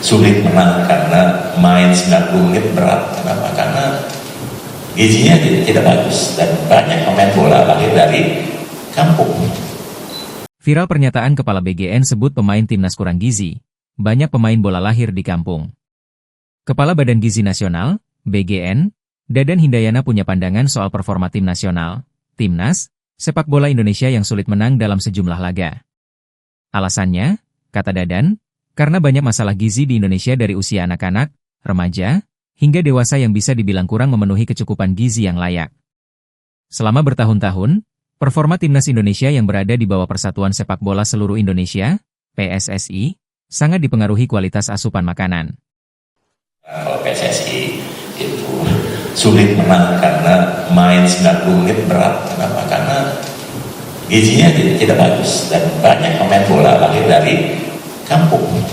sulit menang karena main 90 menit berat. Kenapa? Karena gizinya tidak bagus dan banyak pemain bola lahir dari kampung. Viral pernyataan Kepala BGN sebut pemain timnas kurang gizi. Banyak pemain bola lahir di kampung. Kepala Badan Gizi Nasional, BGN, Dadan Hindayana punya pandangan soal performa tim nasional, timnas, sepak bola Indonesia yang sulit menang dalam sejumlah laga. Alasannya, kata Dadan, karena banyak masalah gizi di Indonesia dari usia anak-anak, remaja, hingga dewasa yang bisa dibilang kurang memenuhi kecukupan gizi yang layak. Selama bertahun-tahun, performa timnas Indonesia yang berada di bawah Persatuan Sepak Bola Seluruh Indonesia, PSSI, sangat dipengaruhi kualitas asupan makanan. Kalau PSSI itu sulit menang karena main 90 menit berat. Kenapa? Karena gizinya tidak bagus dan banyak pemain bola lahir dari kampung.